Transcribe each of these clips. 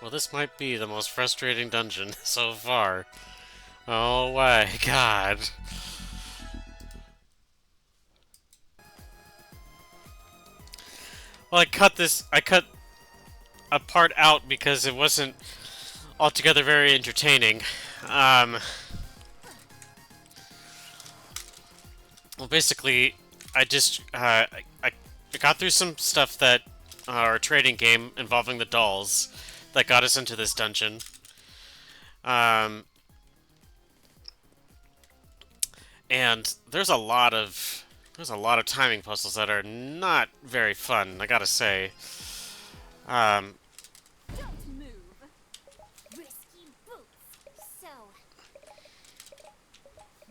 Well, this might be the most frustrating dungeon so far. Oh my god. Well, I cut a part out because it wasn't altogether very entertaining. Um, well, basically, I just, I got through some stuff that, our trading game involving the dolls that got us into this dungeon. Um, and there's a lot of timing puzzles that are not very fun, I gotta say. Um, Don't move. Risky boots. So,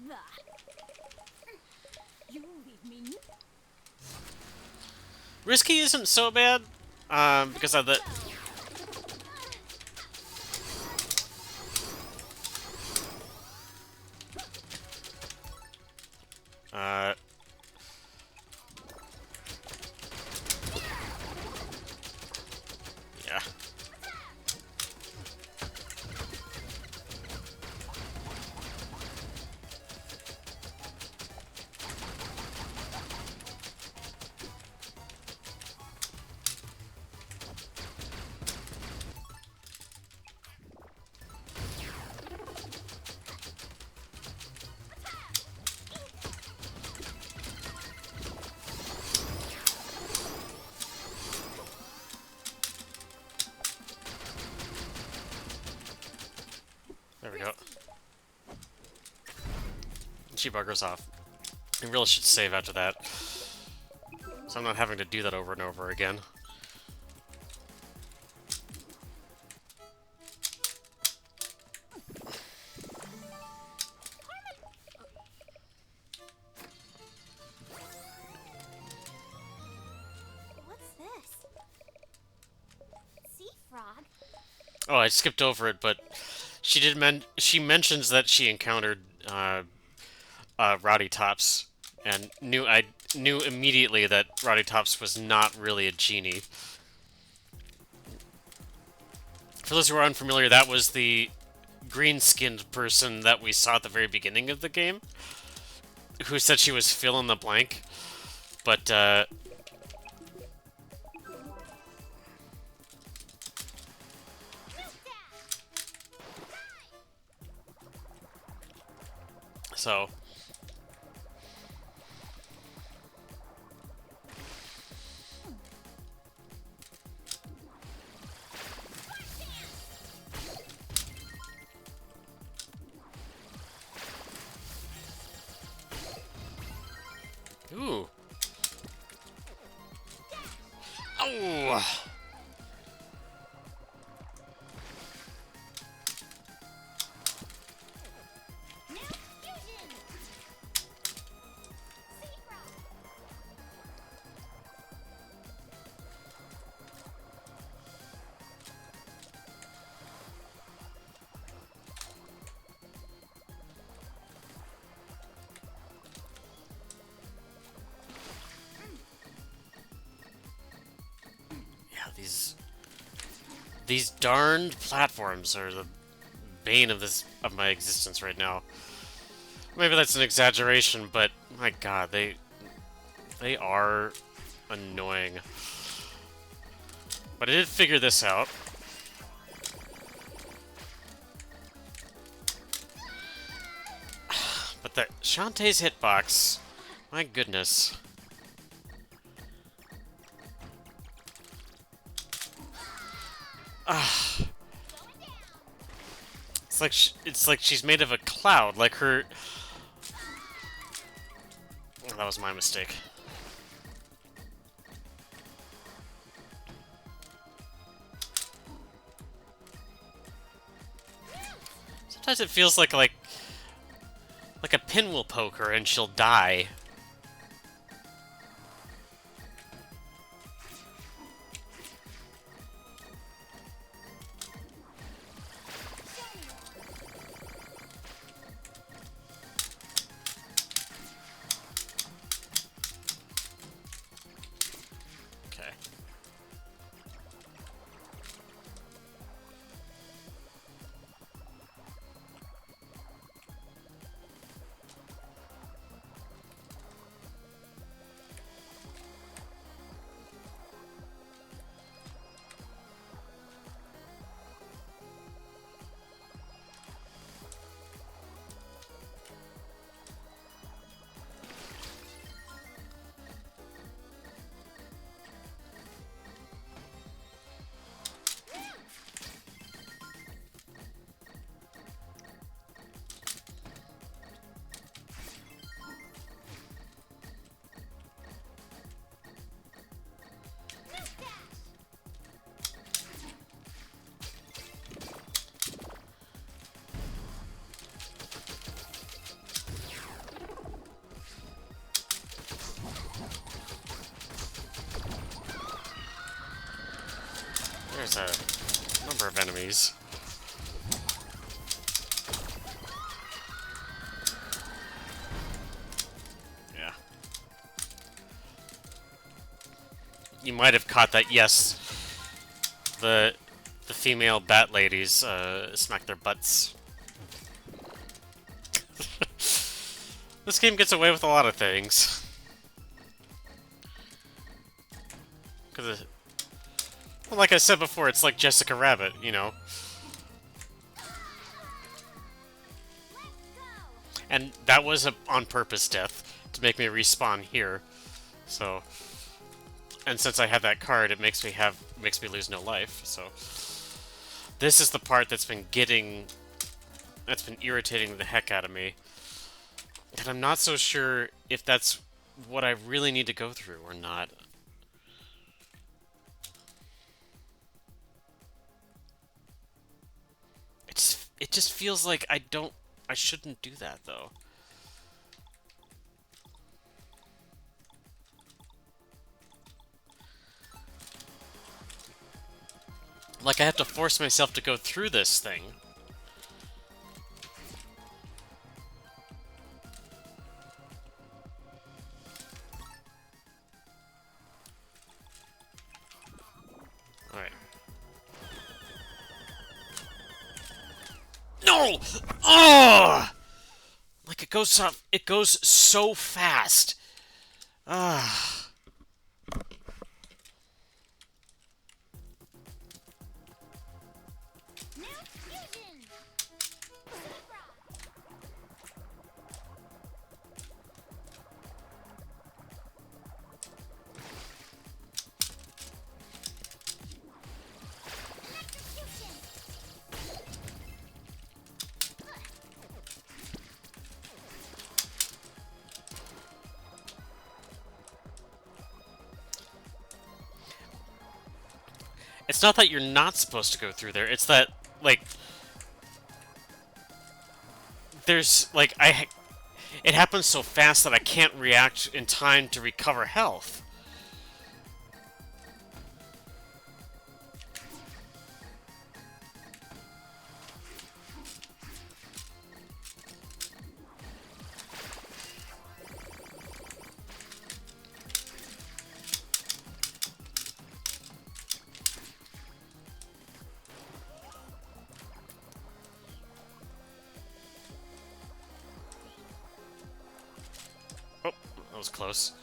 the you leave me. Risky isn't so bad, because of the... Uh, yeah. There we go. She buggers off. I really should save after that, so I'm not having to do that over and over again. What's this? Sea frog? Oh, I skipped over it, but she mentions that she encountered Rowdy Tops, and I knew immediately that Rowdy Tops was not really a genie. For those who are unfamiliar, that was the green-skinned person that we saw at the very beginning of the game, who said she was fill in the blank, but so ooh. Oh! Yeah, these darned platforms are the bane of my existence right now. Maybe that's an exaggeration, but my god, they are annoying. But I did figure this out. But the Shantae's hitbox, my goodness. Ah, it's like she's made of a cloud. Like her. Oh, that was my mistake. Sometimes it feels like a pin will poke her and she'll die. Okay. There's a number of enemies. Yeah. You might have caught that, yes. The female bat ladies smack their butts. This game gets away with a lot of things. Cause well, like I said before, it's like Jessica Rabbit, you know. And that was a on purpose death to make me respawn here. So, and since I have that card, it makes me lose no life. So, this is the part that's been irritating the heck out of me. And I'm not so sure if that's what I really need to go through or not. It just feels like I shouldn't do that though. Like I have to force myself to go through this thing. Alright. No! Oh! Like it goes so fast. Ah. It's not that you're not supposed to go through there. It's that, like, there's, like, it happens so fast that I can't react in time to recover health. Oh, that was close.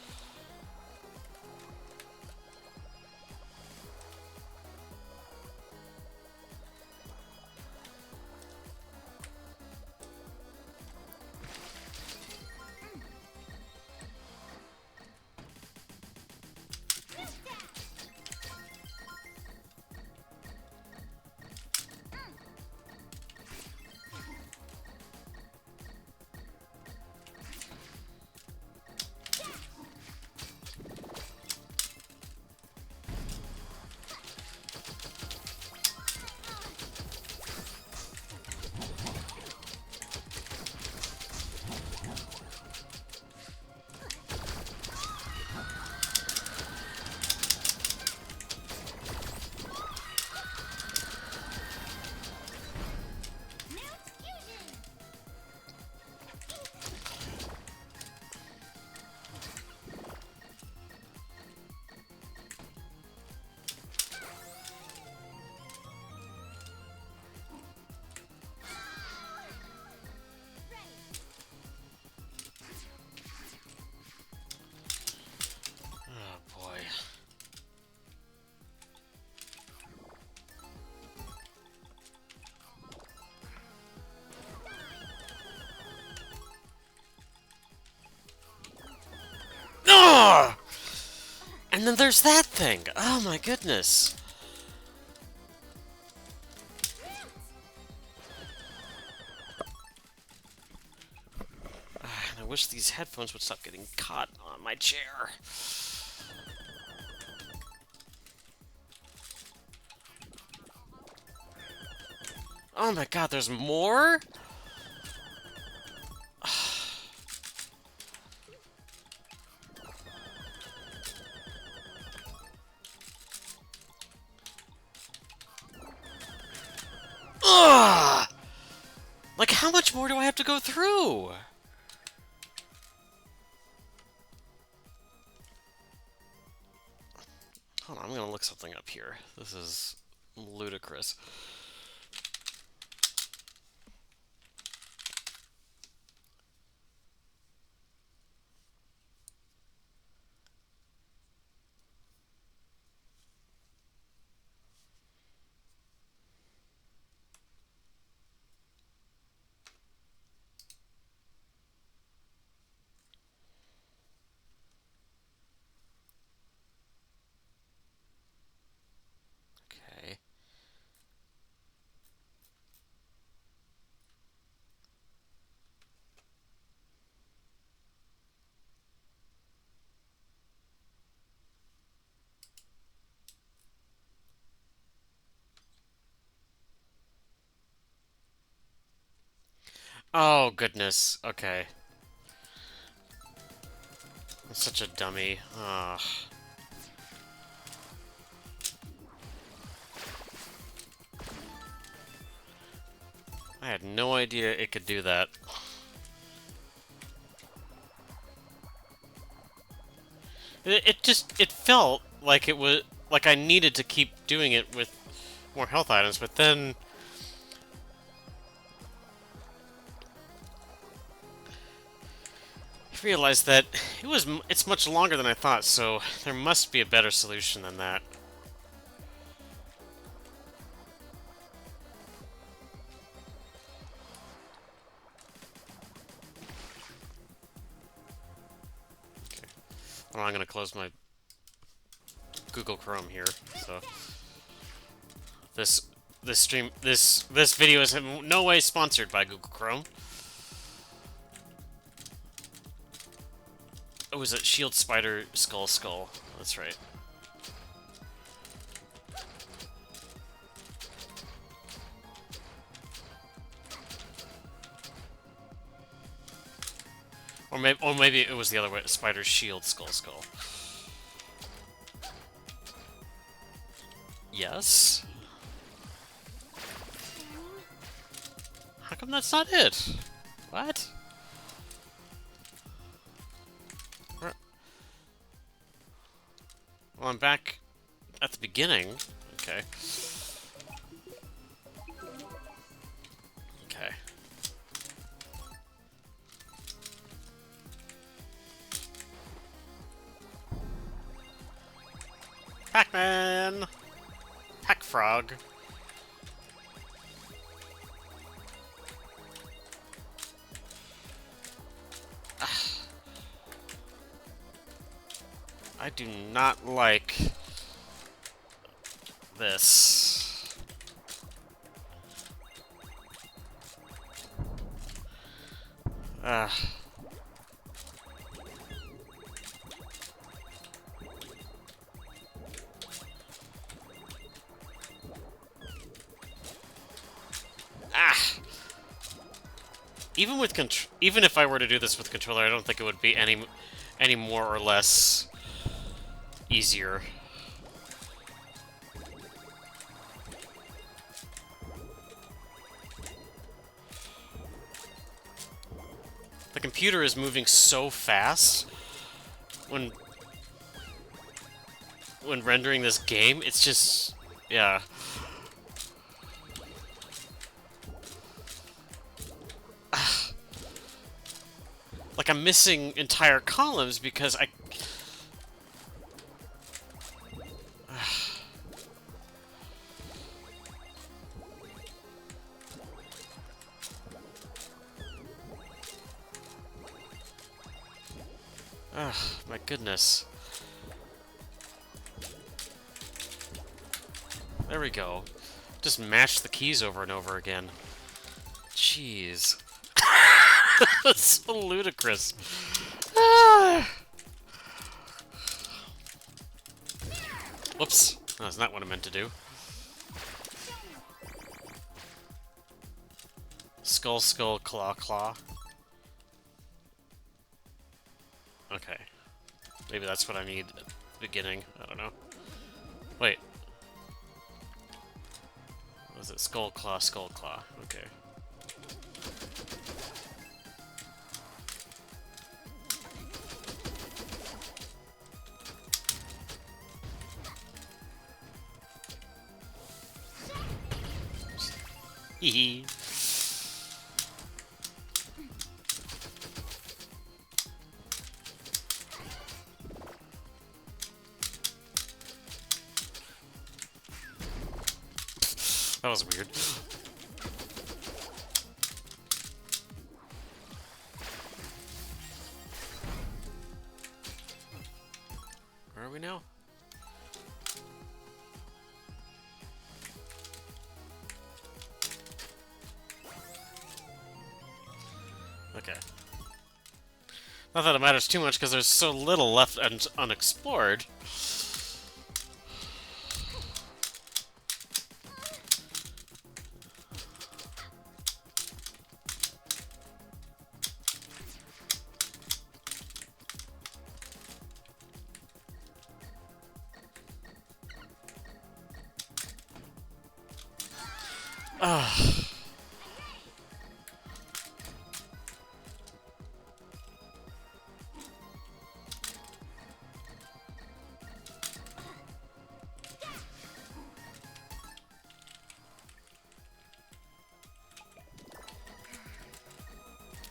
Oh, boy. Ugh! And then there's that thing. Oh my goodness. And I wish these headphones would stop getting caught on my chair. Oh my god, there's more? Ugh! Like, how much more do I have to go through? Hold on, I'm gonna look something up here. This is ludicrous. Okay. Oh, goodness. Okay. I'm such a dummy. Ugh. I had no idea it could do that. It felt like it was, like I needed to keep doing it with more health items, but then I realized that it's much longer than I thought, so there must be a better solution than that. Okay. Well, I'm gonna close my Google Chrome here, so this this video is in no way sponsored by Google Chrome. Oh, is it Shield Spider Skull? That's right. Or maybe it was the other way. Spider Shield Skull. Yes. How come that's not it? What? Well, I'm back at the beginning. Okay. Okay. Pac-Man! Pac-Frog. I do not like this. Even if I were to do this with controller, I don't think it would be any more or less easier. The computer is moving so fast when rendering this game. It's just, yeah. Like, I'm missing entire columns because I... Ugh, my goodness. There we go. Just mash the keys over and over again. Jeez. That's so ludicrous. Whoops. That's not what I meant to do. Skull, claw. Okay. Maybe that's what I need at the beginning. I don't know. Wait. Was it Skull Claw, Skull Claw? Okay. Hee hee. That was weird. Where are we now? Okay. Not that it matters too much because there's so little left unexplored. Ah.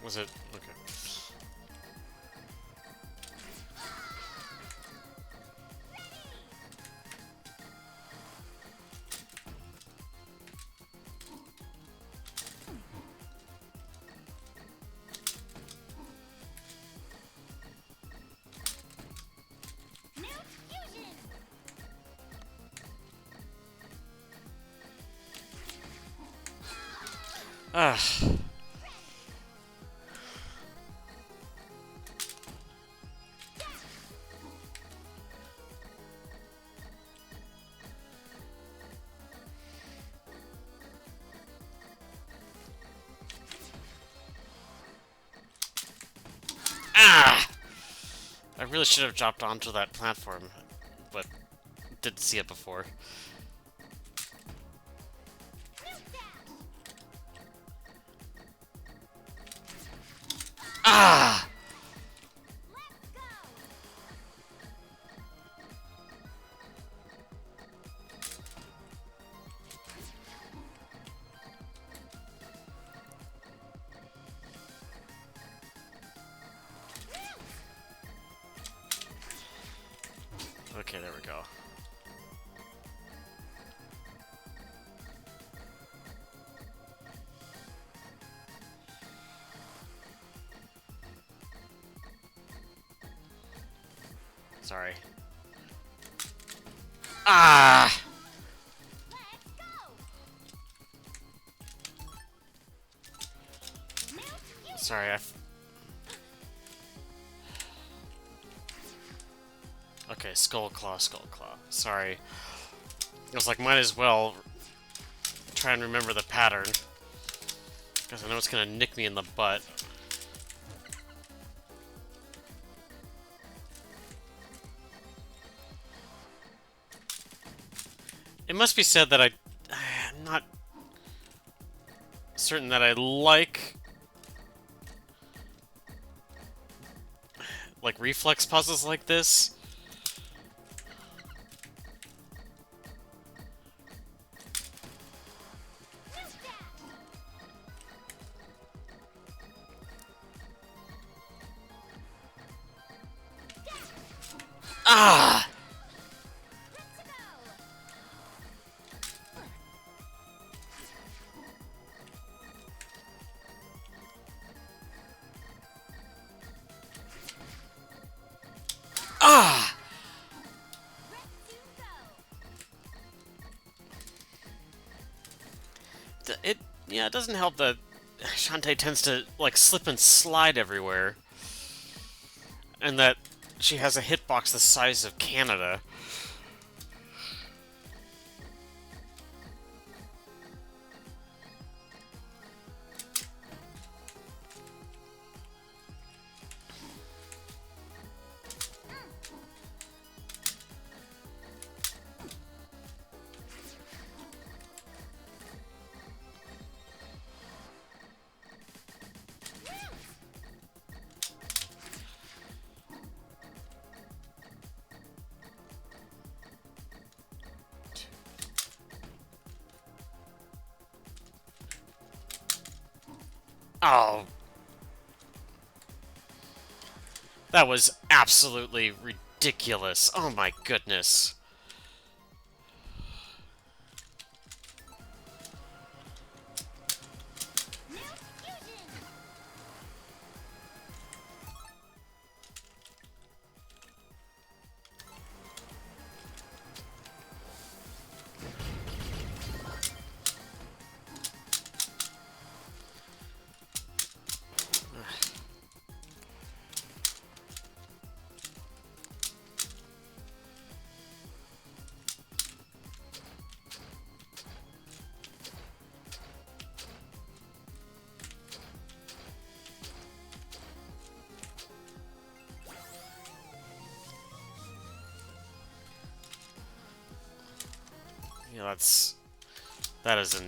Was it? Okay. Ah. Ah! I really should have dropped onto that platform, but didn't see it before. Ah! Okay, there we go. Sorry. Ah! Sorry, Okay, Skull Claw, Skull Claw. Sorry. I was like, might as well try and remember the pattern. Because I know it's gonna nick me in the butt. It must be said that I'm not certain that I like reflex puzzles like this. Ah! Ah! Yeah, it doesn't help that Shantae tends to like slip and slide everywhere, and that she has a hitbox the size of Canada. Oh, that was absolutely ridiculous. Oh my goodness. Yeah, that is an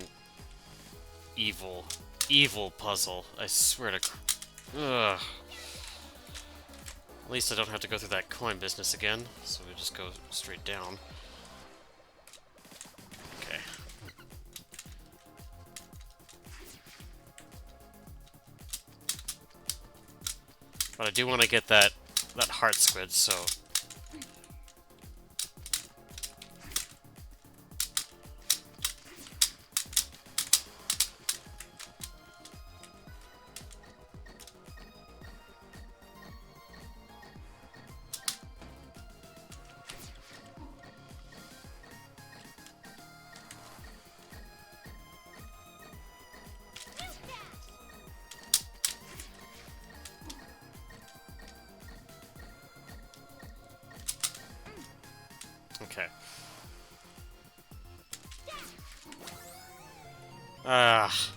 evil, evil puzzle. I swear to. Ugh. At least I don't have to go through that coin business again, so we just go straight down. Okay. But I do want to get that heart squid, so. Okay. Ah.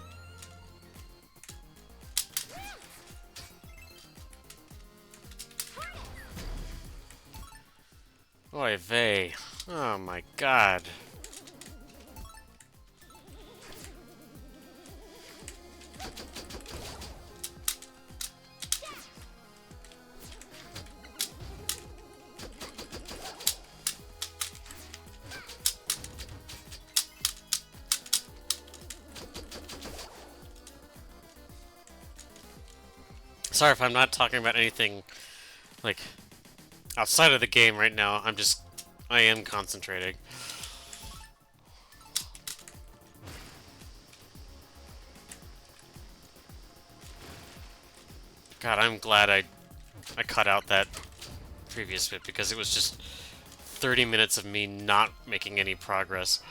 Oy vey. Oh my god. Sorry if I'm not talking about anything, like, outside of the game right now. I am concentrating. God, I'm glad I cut out that previous bit because it was just 30 minutes of me not making any progress.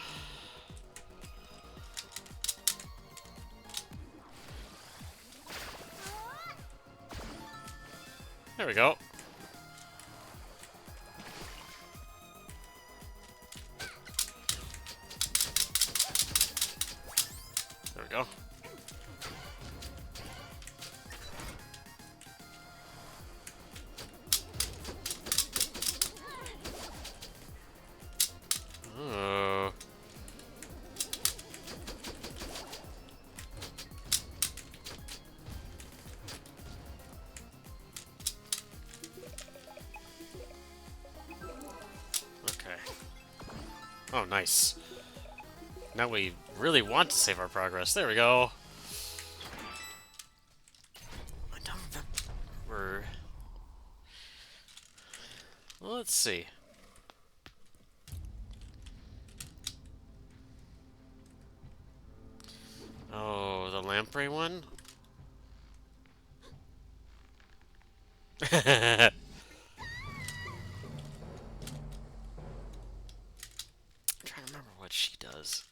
There we go. There we go. Oh. Okay. Oh, nice. Now we really want to save our progress. There we go. I don't remember. Well, let's see. Oh, the lamprey one? I'm trying to remember what she does.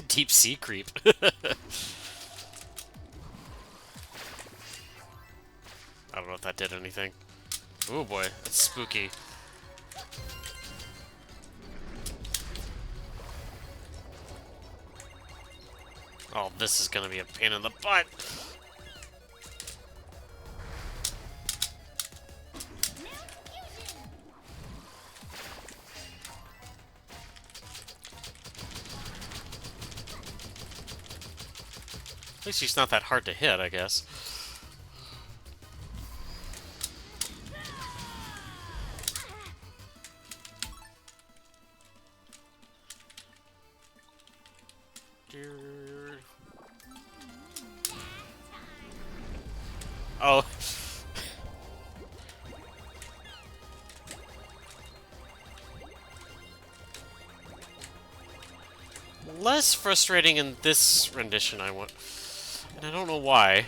Deep sea creep. I don't know if that did anything. Oh boy, that's spooky. Oh, this is gonna be a pain in the butt. At least she's not that hard to hit, I guess. less frustrating in this rendition, I want. And I don't know why.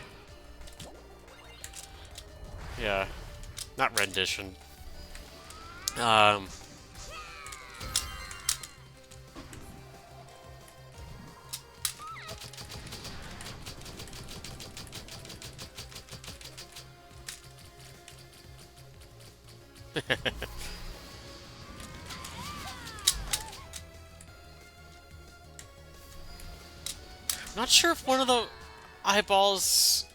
Yeah. Not rendition. Um... Not sure if one of the eyeballs,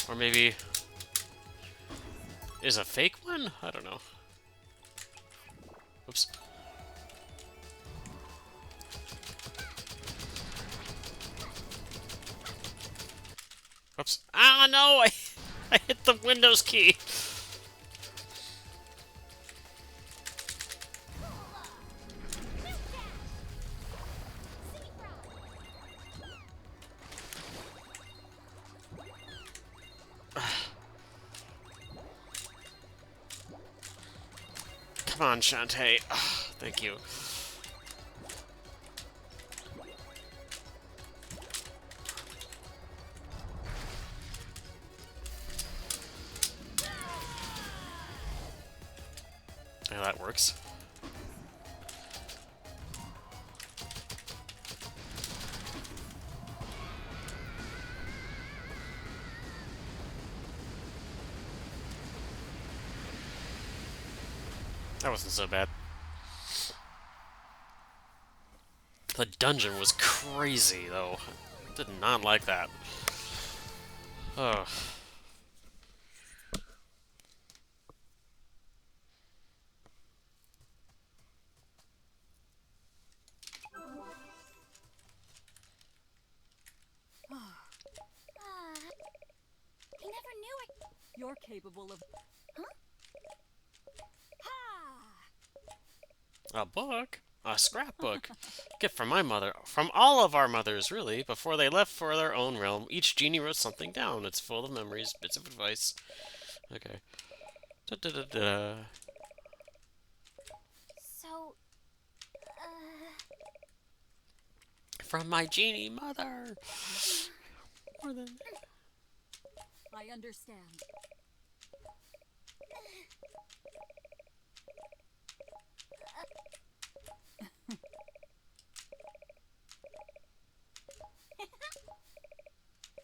or maybe is a fake one? I don't know. Oops. Oops. Ah, no! I hit the Windows key! Come on, Shantae. Thank you. Yeah, that works. That wasn't so bad. The dungeon was crazy, though. Did not like that. Oh. I never knew it. You're capable of... Huh? Ha! A book? A scrapbook. Gift from my mother. From all of our mothers, really. Before they left for their own realm, each genie wrote something down. It's full of memories, bits of advice. Okay. Da -da -da -da. So, From my genie mother. More than... I understand.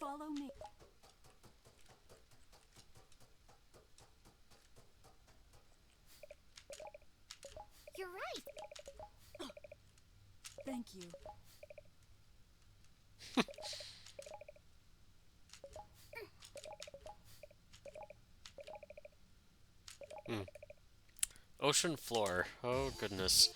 Follow me. you're right. Thank you. Ocean floor. Oh, goodness.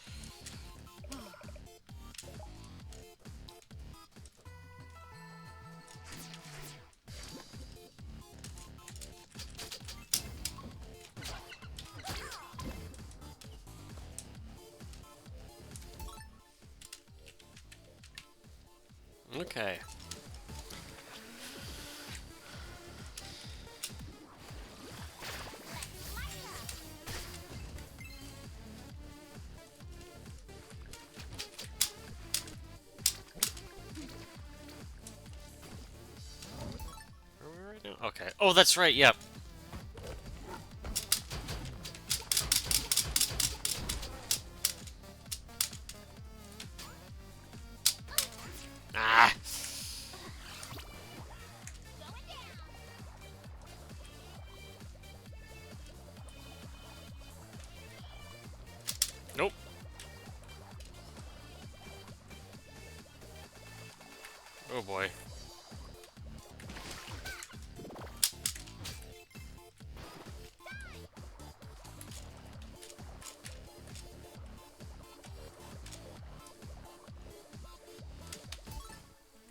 Okay. Are we right now? Okay. Oh, that's right. Yep. Ah. Nope. Oh boy.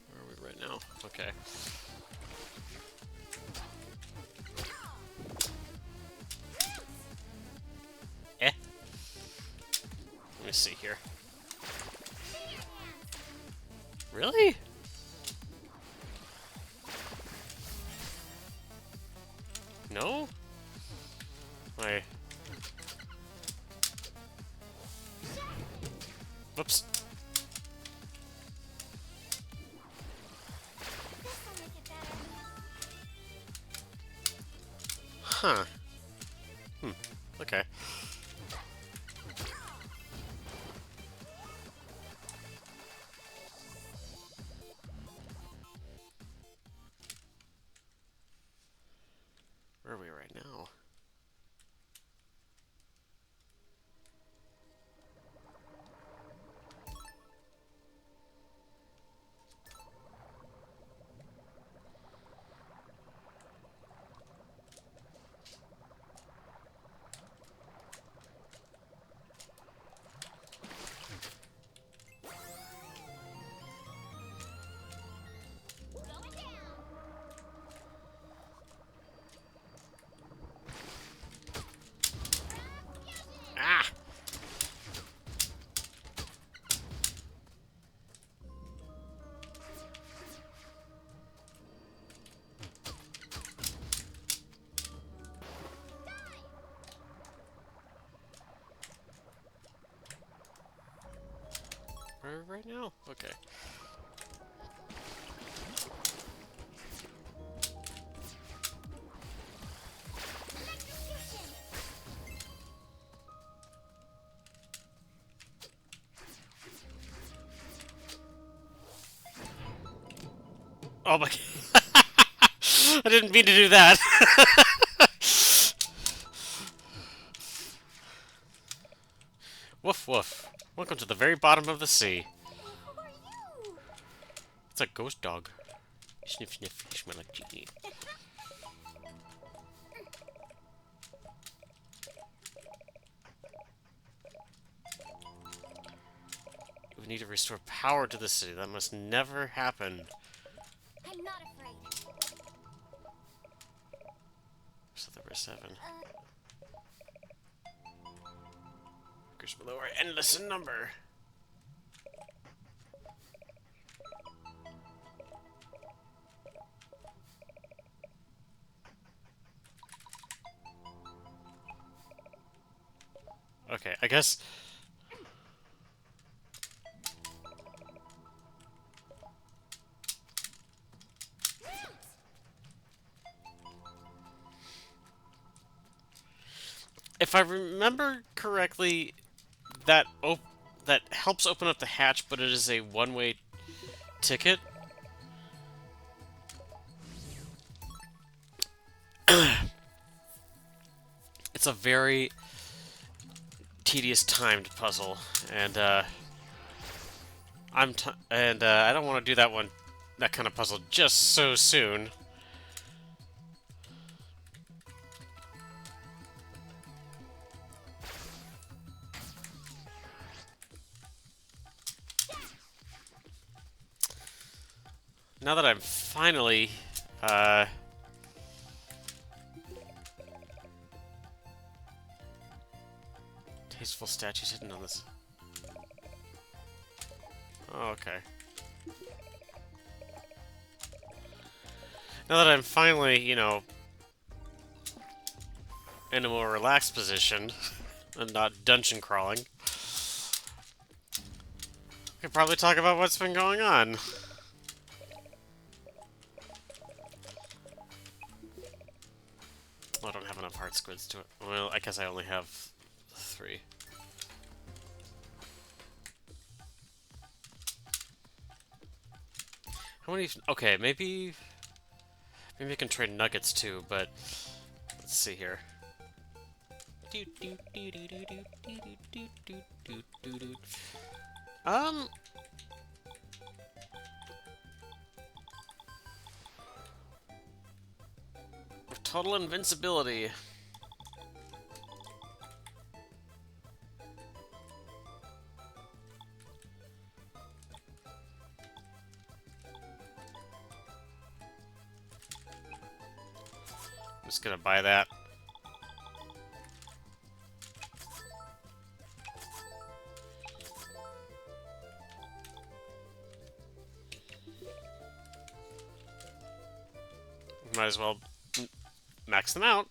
Where are we right now? Okay. Eh. Let me see here. Really? No? Wait. Whoops. Huh. Okay. Where are we right now? Going down. Ah! Where right now? Okay. Electrocution. Oh my I didn't mean to do that. Woof woof. Welcome to the very bottom of the sea. Who are you? It's a ghost dog. Sniff sniff, you smell like genie. We need to restore power to the city. That must never happen. I'm not afraid. So there were 7. Figures below are endless in number. Okay, I guess... If I remember correctly, that that helps open up the hatch, but it is a one-way ticket. It's a very tedious timed puzzle, and I don't want to do that kind of puzzle just so soon. Now that I'm finally, tasteful statues hidden on this. Oh, okay. Now that I'm finally, you know, in a more relaxed position, and not dungeon crawling, we could probably talk about what's been going on. Oh, I don't have enough heart squids to it. Well, I guess I only have 3. How many? Okay, maybe I can trade nuggets too, but let's see here. Um, total invincibility. I'm just gonna buy that. Might as well max them out.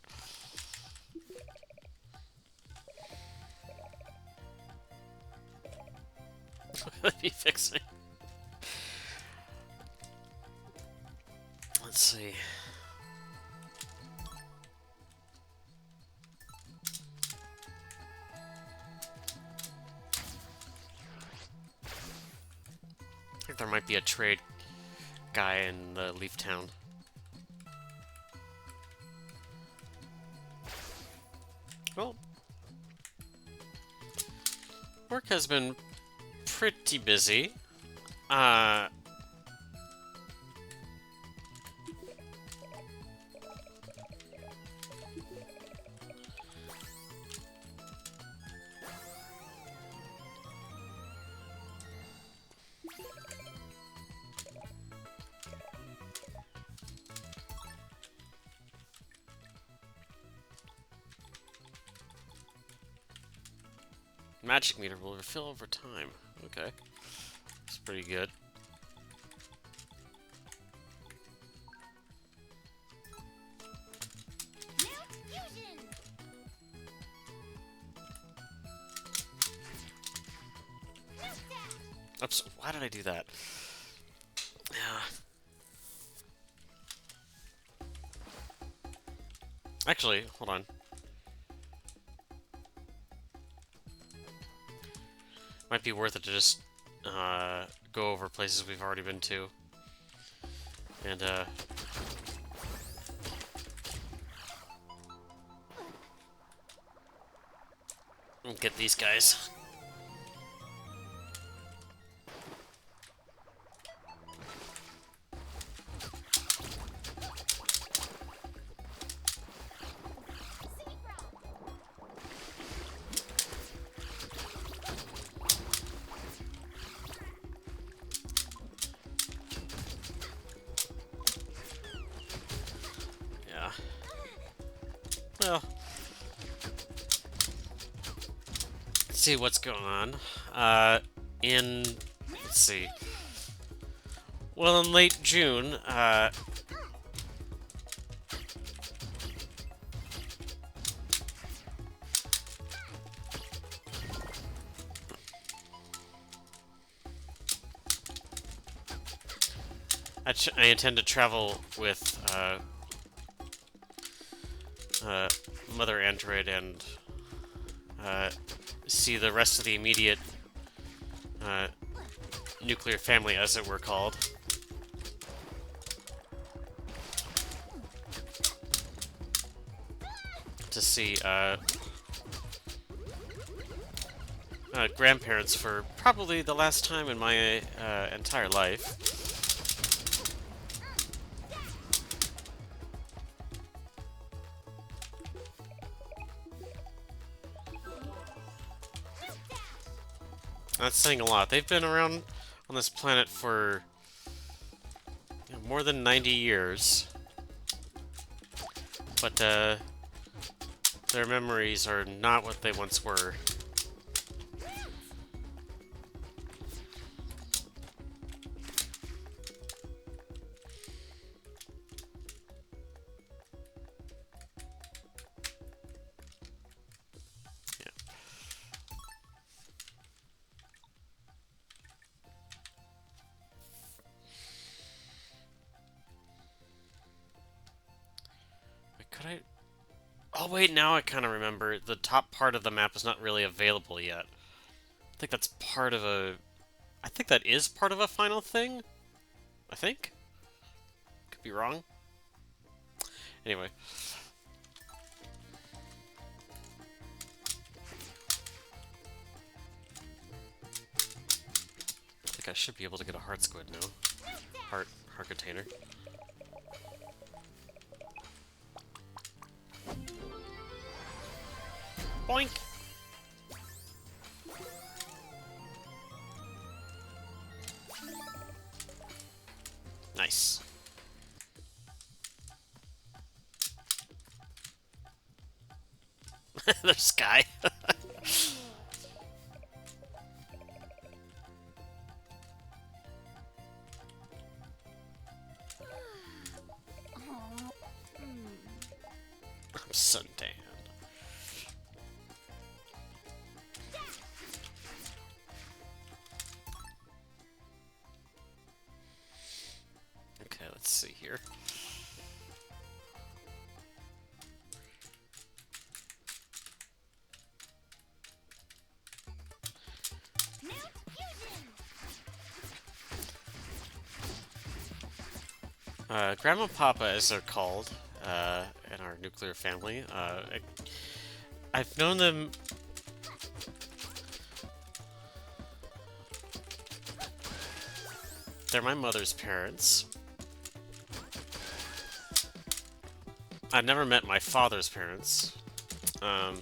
What be fixing? Let's see. like there might be a trade guy in the Leaf Town. Well, work has been pretty busy. Magic meter will refill over time. Okay. That's pretty good. Oops, why did I do that? Yeah. Actually, hold on. Might be worth it to just go over places we've already been to. And get these guys. Yeah. Well, let's see what's going on. Let's see. Well, in late June, I intend to travel with Mother Android and see the rest of the immediate nuclear family, as it were called. To see grandparents for probably the last time in my entire life. That's saying a lot. They've been around on this planet for more than 90 years. But their memories are not what they once were. Could I? Oh wait, now I kind of remember. The top part of the map is not really available yet. I think that's part of a... I think that is part of a final thing? I think? Could be wrong. Anyway. I think I should be able to get a heart squid now. Heart container. Boink! Nice. There's Sky. I'm suntan. Okay, let's see here. Grandma and Papa, as they're called, in our nuclear family. I've known them. They're my mother's parents. I've never met my father's parents. I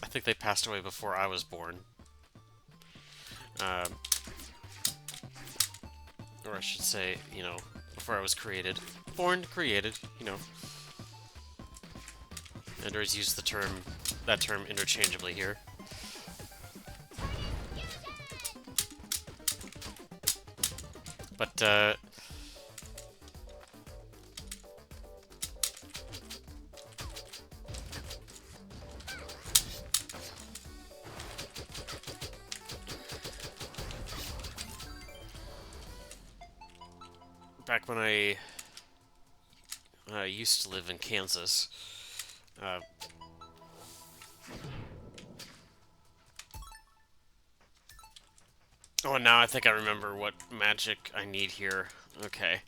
think they passed away before I was born. Um, or I should say, you know, before I was created. Born, created, you know. Enders use that term interchangeably here. But, back when I used to live in Kansas, oh, now I think I remember what magic I need here. Okay.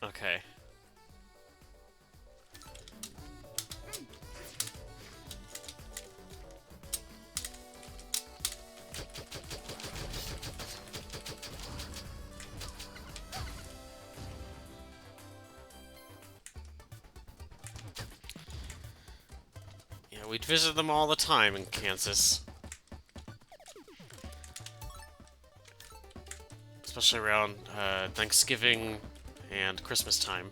Okay. Yeah, we'd visit them all the time in Kansas. Especially around Thanksgiving and Christmas time.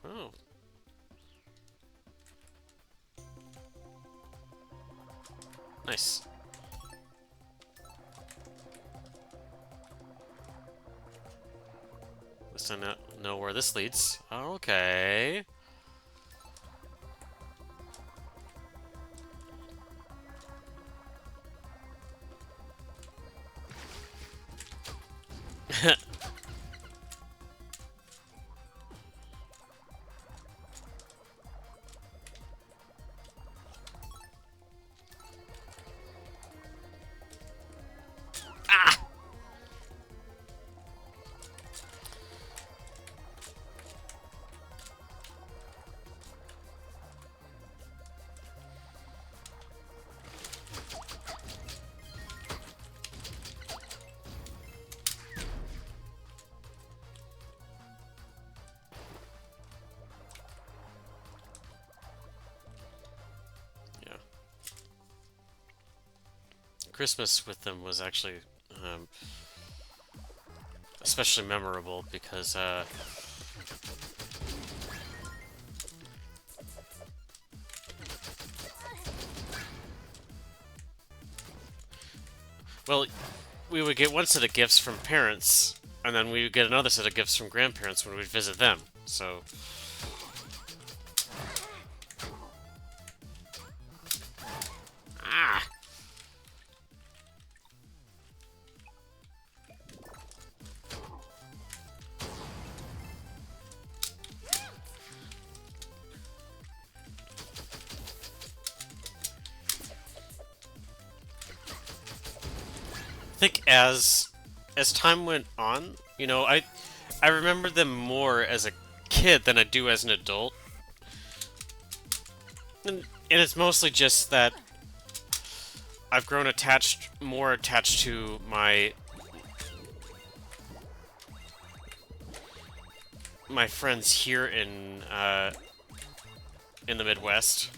Oh. Nice. At least I know where this leads. Okay. Ah! Yeah. Christmas with them was actually especially memorable because well, we would get one set of gifts from parents, and then we would get another set of gifts from grandparents when we'd visit them. So, ah, I think as time went on, you know, I remember them more as a kid than I do as an adult, and it's mostly just that I've grown more attached to my friends here in the Midwest.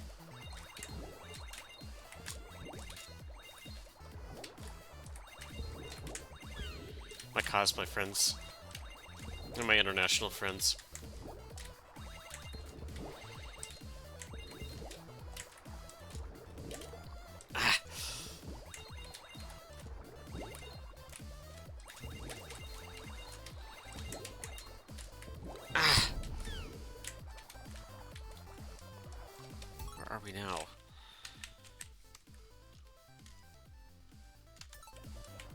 My cosplay friends and my international friends. Ah. Ah. Where are we now?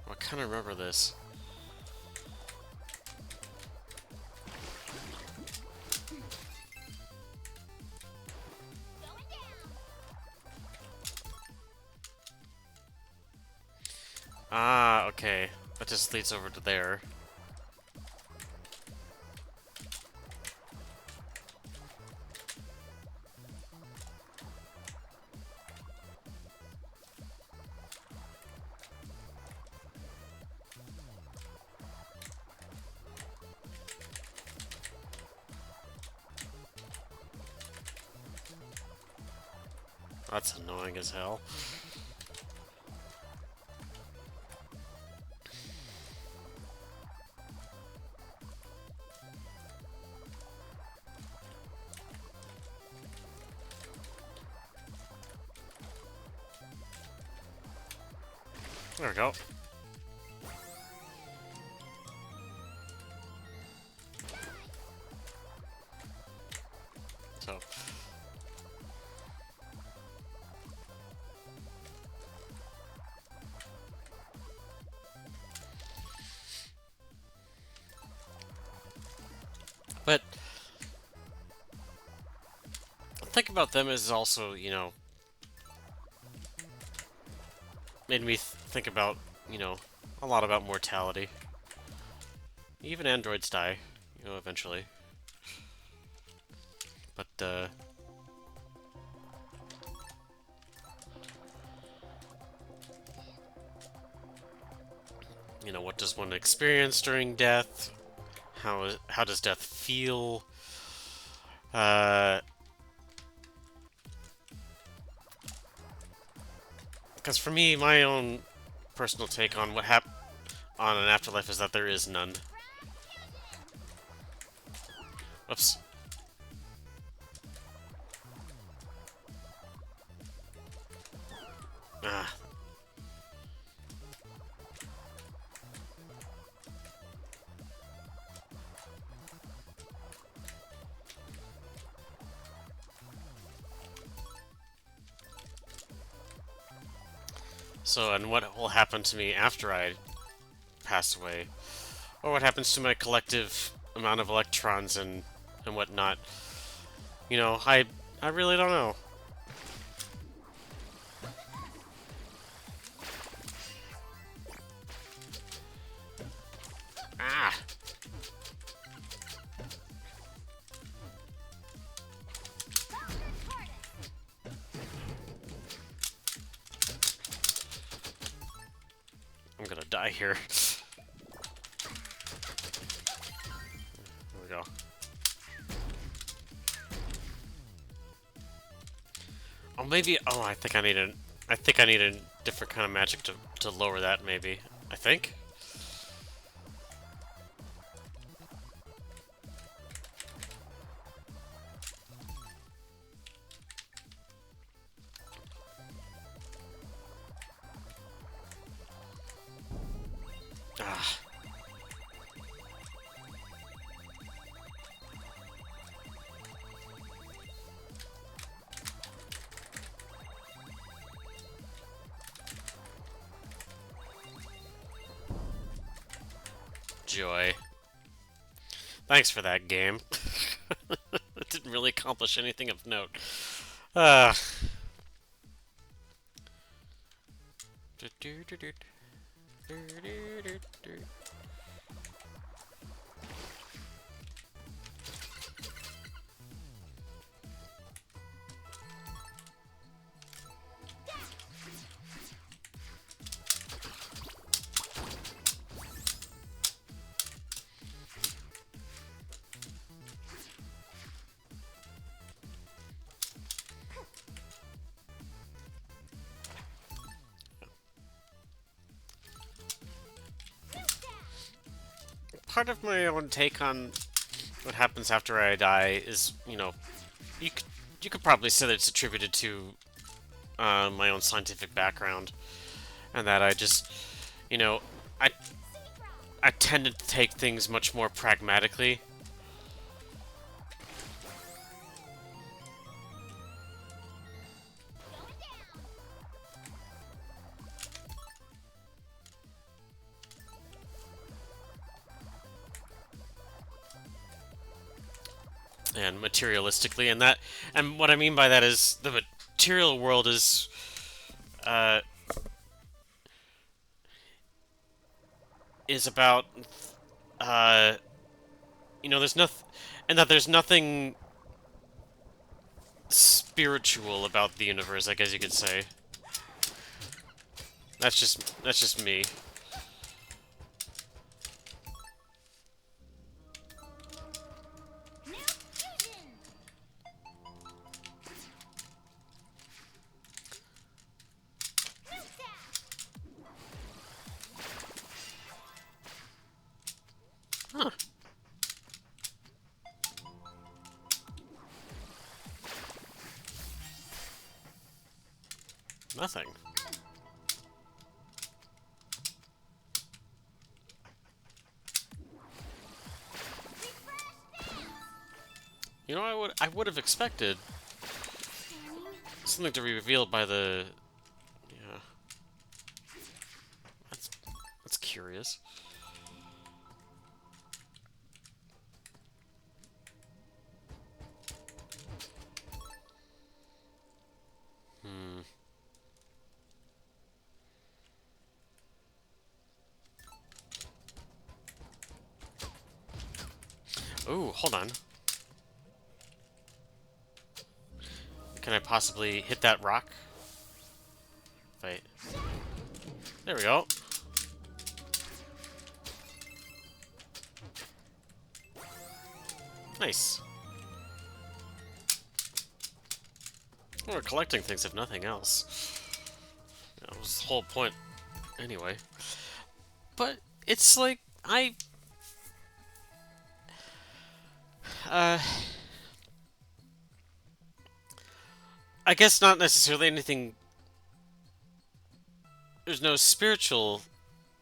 I kind of remember this. Ah, okay. That just leads over to there. That's annoying as hell. There we go. So, but the thing about them is also, made me think about, a lot about mortality. Even androids die, eventually. But, what does one experience during death? How does death feel? Because for me, my own personal take on on an afterlife is that there is none. Whoops. Ah. So, and what will happen to me after I pass away? Or what happens to my collective amount of electrons and whatnot? I really don't know. Ah! I'm gonna die here. There we go. Oh, maybe. Oh, I think I need a different kind of magic to lower that. Maybe. I think. Ah. Joy. Thanks for that game. It didn't really accomplish anything of note. Ah. Part of my own take on what happens after I die is, you could, you could probably say that it's attributed to my own scientific background, and that I just, you know, I I tend to take things much more pragmatically. And materialistically, and what I mean by that is the material world is, uh, is about, uh, there's nothing, and that there's nothing spiritual about the universe, I guess you could say. That's just me. New fusion. New staff. Huh. Nothing. Refresh dance. I would have expected Scanning. something to be revealed by the. Yeah. That's that's curious. Hmm. Ooh, hold on. Can I possibly hit that rock? Wait. There we go. Nice. Well, we're collecting things if nothing else. That was the whole point anyway. But it's like uh I guess not necessarily anything. There's no spiritual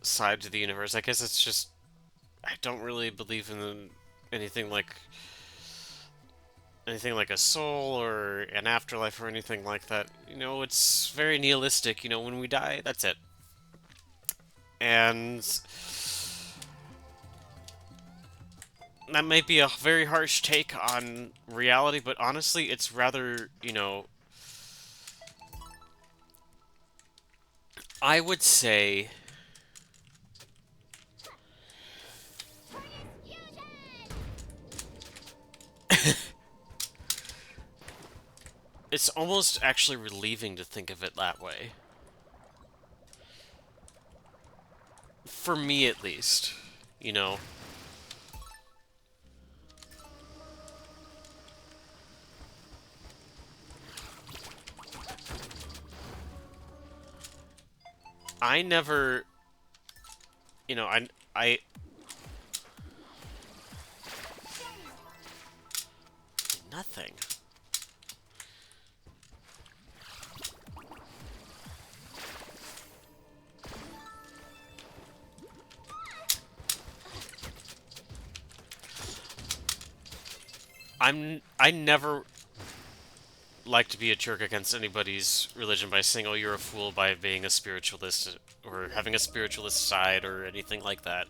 side to the universe. I guess it's just I don't really believe in anything like anything like a soul or an afterlife or anything like that. It's very nihilistic. When we die, that's it. And that might be a very harsh take on reality, but honestly, it's rather, I would say Fusion. it's almost actually relieving to think of it that way. For me, at least. You know, I never, I nothing. I never like to be a jerk against anybody's religion by saying, "Oh, you're a fool," by being a spiritualist or having a spiritualist side or anything like that,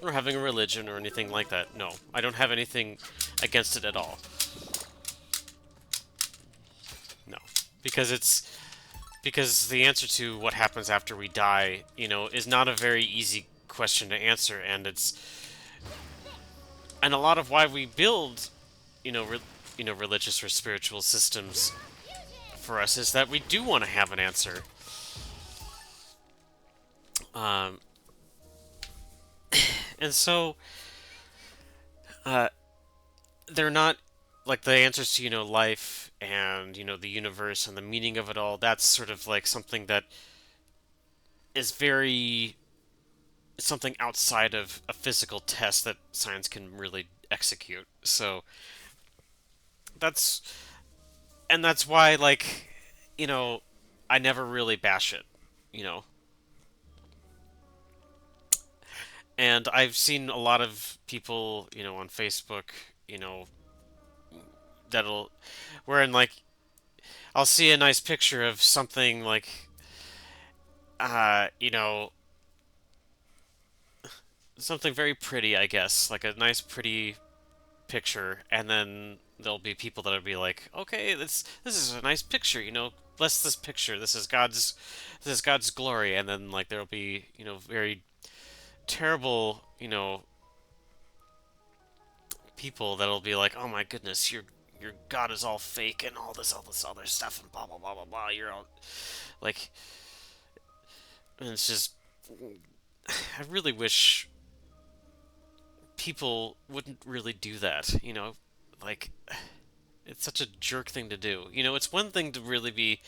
or having a religion or anything like that. No, I don't have anything against it at all. No, because because the answer to what happens after we die, is not a very easy question to answer, and a lot of why we build, religious or spiritual systems for us is that we do want to have an answer. Um, and so, uh, they're not like the answers to, life and, the universe and the meaning of it all. That's sort of like something that is very something outside of a physical test that science can really execute. So that's that's why you know I never really bash it, you know. And I've seen a lot of people, on Facebook, you know, that'll wherein I'll see a nice picture of something like uh, you know, something very pretty, I guess, like a nice pretty picture, and then there'll be people that'll be like, "Okay, this is a nice picture, bless this picture. This is God's glory." And then there'll be, very terrible, people that'll be like, "Oh my goodness, your God is all fake and all this other stuff and blah blah blah blah blah." You're all like, and it's just, I really wish people wouldn't really do that. Like it's such a jerk thing to do. It's one thing to really be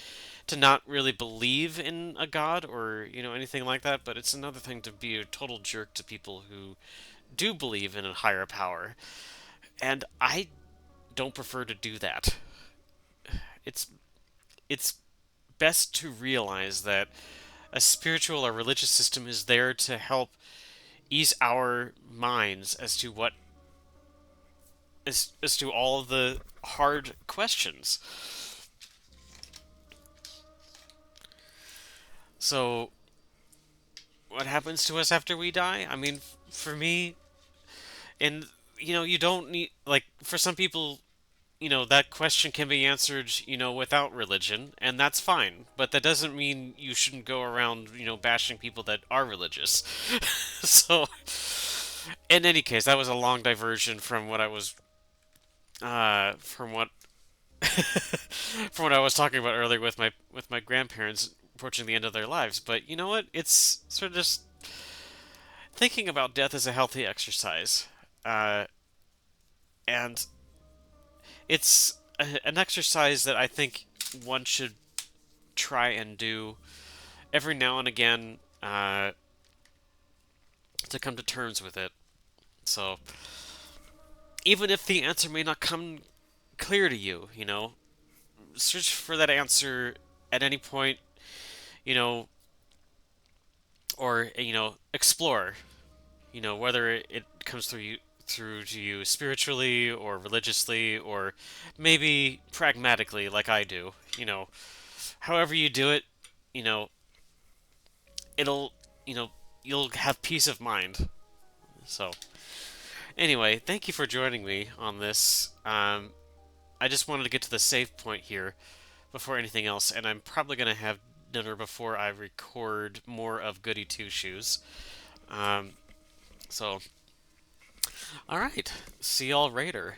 to not really believe in a god or anything like that, but it's another thing to be a total jerk to people who do believe in a higher power. And I don't prefer to do that. It's it's best to realize that a spiritual or religious system is there to help ease our minds as to all of the hard questions. So, what happens to us after we die? I mean, for me, and you don't need, like, for some people, that question can be answered, without religion, and that's fine. But that doesn't mean you shouldn't go around, bashing people that are religious. So, in any case, that was a long diversion from what I was, from what, from what I was talking about earlier with my grandparents approaching the end of their lives. But you know what? It's sort of just thinking about death as a healthy exercise, uh, and it's an exercise that I think one should try and do every now and again, to come to terms with it. So, even if the answer may not come clear to you, search for that answer at any point, you know, or explore, whether it comes through to you spiritually or religiously or maybe pragmatically like I do. However you do it, you know, it'll, you'll have peace of mind. So, anyway, thank you for joining me on this. I just wanted to get to the save point here before anything else, and I'm probably going to have dinner before I record more of Goody Two Shoes. Um, so, all right. See y'all later.